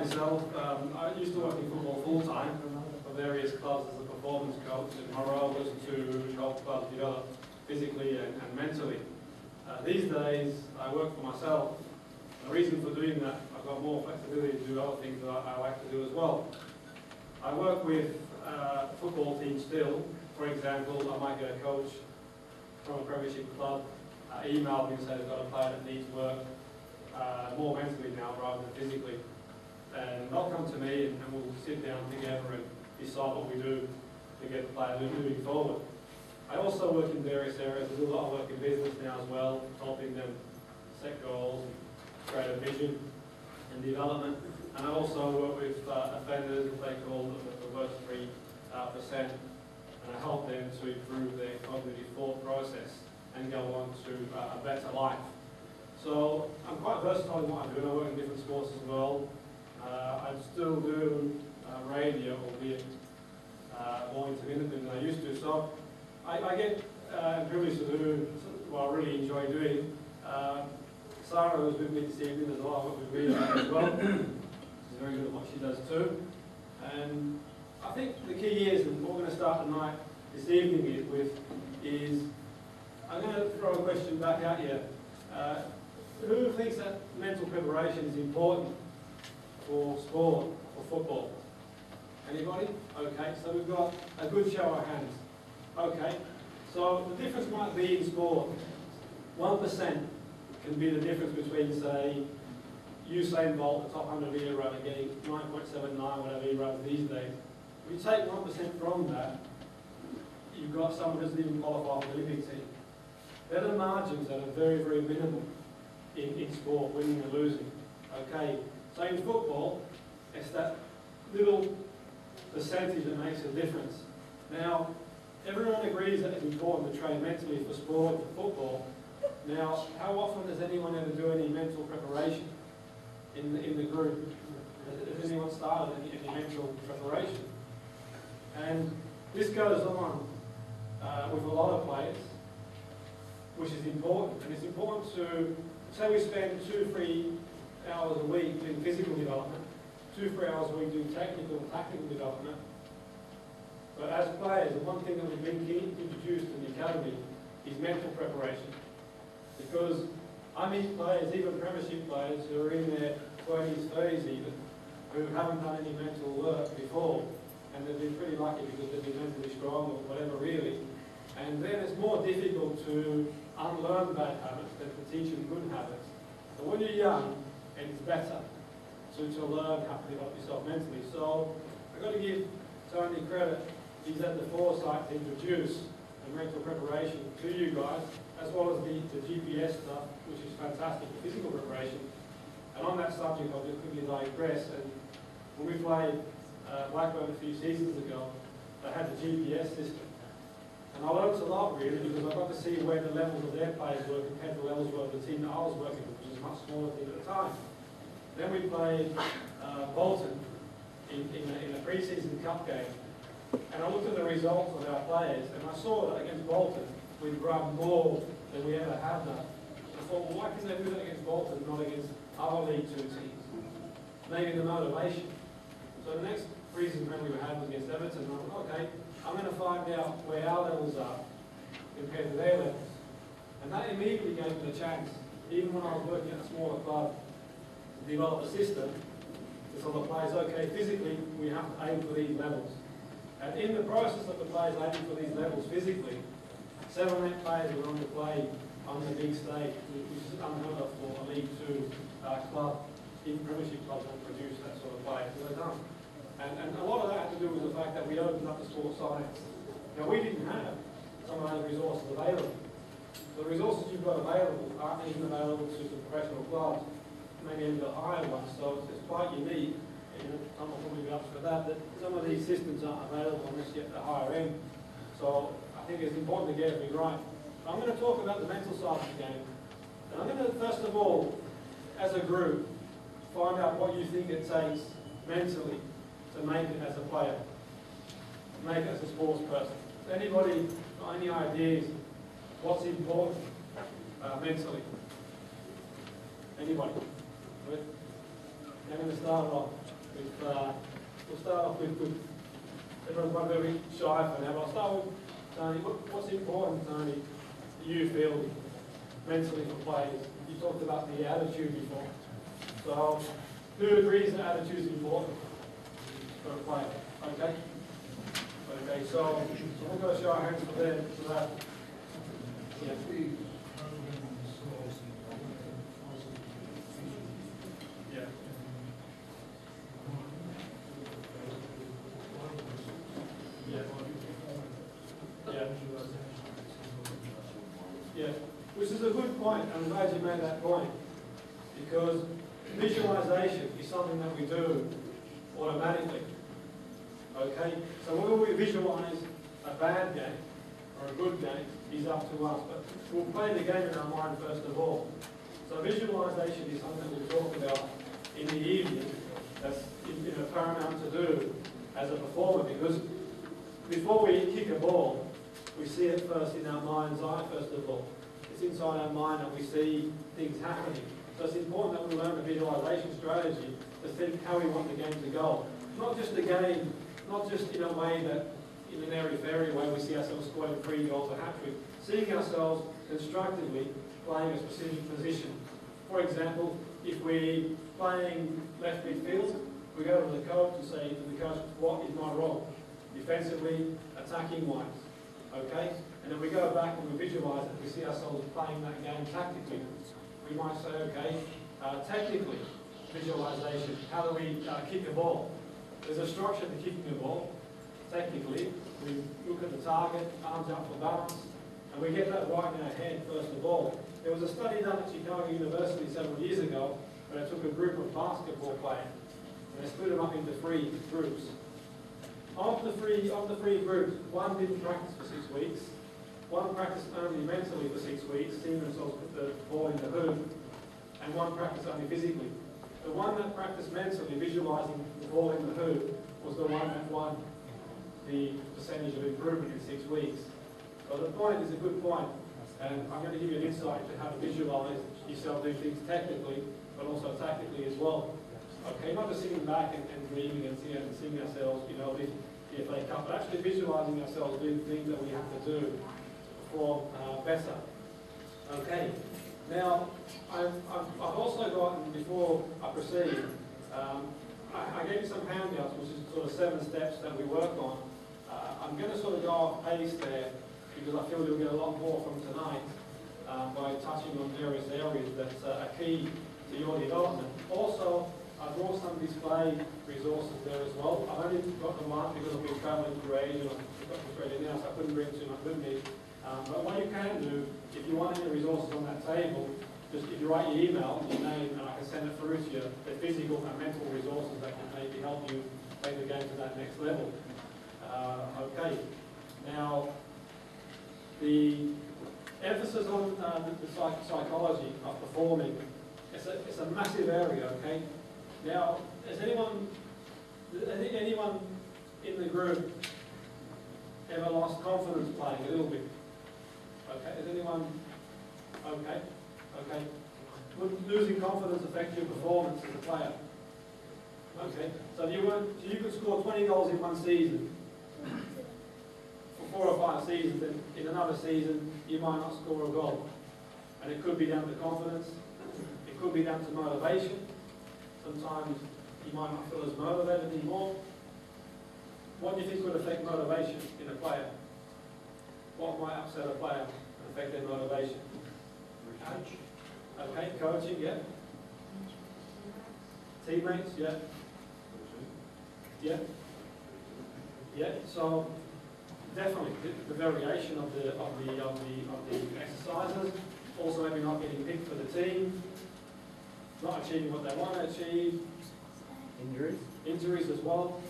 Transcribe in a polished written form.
myself. I used to work in football full-time for various clubs as a performance coach, and my role was to help clubs develop physically and mentally. These days, I work for myself. The reason for doing that, I've got more flexibility to do other things that I like to do as well. I work with football teams still. For example, I might get a coach from a premiership club email me and say they've got a player that needs work more mentally now rather than physically. And they'll come to me and we'll sit down together and decide what we do to get the player moving forward. I also work in various areas. I do a lot of work in business now as well, helping them set goals, create a vision and development. And I also work with offenders, what they call the worst 3%, and I help them to improve their cognitive thought process and go on to a better life. So I'm quite versatile in what I do. I work in different sports as well. I still do radio, albeit more intermittently than I used to. So I get privileged to do what I really enjoy doing. Sarah was with me this evening. There's a lot of work with me as well. She's very good at what she does too. And I think the key is, and what we're going to start the night this evening with, is I'm going to throw a question back at you. Who thinks that mental preparation is important for sport, for football? Anybody? Okay, so we've got a good show of hands. Okay, so the difference might be in sport. 1% can be the difference between, say, Usain Bolt, the top 100 metre runner, getting 9.79, whatever he runs these days. If you take 1% from that, you've got someone who doesn't even qualify for the Olympic team. They're the margins that are very, very minimal in sport, winning and losing. Okay, so in football, it's that little percentage that makes a difference. Now, everyone agrees that it's important to train mentally for sport, for football. Now, how often does anyone ever do any mental preparation in the group? Has anyone started any mental preparation? And this goes on with a lot of players, which is important. And it's important to, say we spend 2-3 hours a week doing physical development, 2-3 hours a week doing technical and tactical development. But as players, the one thing that we've been introduced in the academy is mental preparation. Because I meet players, even premiership players, who are in their 20s, 30s even, who haven't done any mental work before, and they've been pretty lucky because they've been mentally strong or whatever really. And then it's more difficult to unlearn bad habits than to teach them good habits. So when you're young, it's better to learn how to develop yourself mentally. So I've got to give Tony credit. He's had the foresight to introduce the mental preparation to you guys, as well as the GPS stuff, which is fantastic, the physical preparation. And on that subject, I'll just quickly digress. And when we played Blackburn a few seasons ago, they had the GPS system. And I learned a lot really, because I got to see where the levels of their players were compared to the levels of the team that I was working with, which was a much smaller team at the time. Then we played Bolton in a pre-season cup game. And I looked at the results of our players, and I saw that against Bolton, we'd run more than we ever have done. I thought, well, why can they do that against Bolton, not against our League Two teams? Maybe the motivation. So the next pre-season game we had was against Everton. And I thought, okay, I'm going to find out where our levels are compared to their levels. And that immediately gave me the chance, even when I was working at a smaller club, to develop a system to tell the players, okay, physically, we have to aim for these levels. And in the process of the players aiming for these levels physically, 7 or 8 players were on to play on the big stage, which is unheard of for a League Two club. Even Premiership clubs don't produce that sort of player, so they don't. And a lot of that had to do with the fact that we opened up the sports science. Now, we didn't have some of those resources available. The resources you've got available aren't even available to the professional clubs, maybe even the higher ones, so it's quite unique. Tom will probably be up for that some of these systems aren't available unless you get the higher end. So I think it's important to get everything right. I'm going to talk about the mental side of the game. And I'm going to, first of all, as a group, find out what you think it takes mentally to make it as a player, make it as a sports person. Anybody got any ideas what's important mentally? Anybody? Good? I'm going to start off with, we'll start off with everyone's one very shy for now, but I'll start with Tony. What's important, Tony, you feel mentally for players? You talked about the attitude before. So, who agrees that attitude is important for a player? Okay? Okay, so we're going to show our hands for them for that. Yeah. Yeah. Yeah. Yeah. Yeah. Which is a good point, and I'm glad you made that point, because visualization is something that we do automatically. Okay? So whether we visualize a bad game or a good game is up to us, but we'll play the game in our mind first of all. So visualization is something that we'll talk about in the evening. That's paramount to do as a performer, because before we kick a ball, we see it first in our mind's eye first of all. It's inside our mind that we see things happening. So it's important that we learn a visualization strategy to think how we want the game to go. Not just the game, not just in a way that, in an airy-fairy way, we see ourselves scoring 3 goals or hat-trick. Seeing ourselves constructively playing a specific position. For example, if we're playing left midfield, we go to the coach and say to the coach, what is my role? Defensively, attacking-wise. Okay? And then we go back and we visualise it, we see ourselves playing that game tactically. We might say, okay, technically, visualisation, how do we kick a ball? There's a structure to kicking a ball. Technically, we look at the target, arms up for balance, and we get that right in our head first of all. There was a study done at Chicago University several years ago where they took a group of basketball players and they split them up into 3 groups. Of the three groups, one didn't practice for 6 weeks, one practiced only mentally for 6 weeks, seeing themselves put the ball in the hoop, and one practiced only physically. The one that practiced mentally, visualising the ball in the hoop, was the one that won the percentage of improvement in 6 weeks. So the point is a good point, and I'm going to give you an insight to how to visualise yourself do things technically, but also tactically as well. Okay, not just sitting back and dreaming and seeing ourselves, the FA Cup, but actually visualising ourselves doing things that we have to do to perform better. Okay, now I've also got, before I proceed, I gave you some handouts, which is sort of 7 steps that we work on. I'm going to sort of go off pace there because I feel you'll get a lot more from tonight by touching on various areas that are key to your development. Also, I brought some display resources there as well. I've only got the one because I've been travelling through Asia and I've got to Australia now, so I couldn't bring too much with me. But what you can do, if you want any resources on that table, just if you write your email, your name, and I can send it through to you, the physical and mental resources that can maybe help you take the game to that next level. Okay. Now, the emphasis on the psychology of performing, it's a massive area, okay? Now, has anyone in the group ever lost confidence playing a little bit? Okay, has anyone? Okay, okay. Would losing confidence affect your performance as a player? Okay, so you could score 20 goals in one season. For 4 or 5 seasons, then in another season you might not score a goal. And it could be down to confidence, it could be down to motivation. Sometimes you might not feel as motivated anymore. What do you think would affect motivation in a player? What might upset a player and affect their motivation? Okay, coaching, yeah. Teammates, yeah. Yeah. Yeah, so definitely the variation of the exercises, also maybe not getting picked for the team, not achieving what they want to achieve. Injuries as well.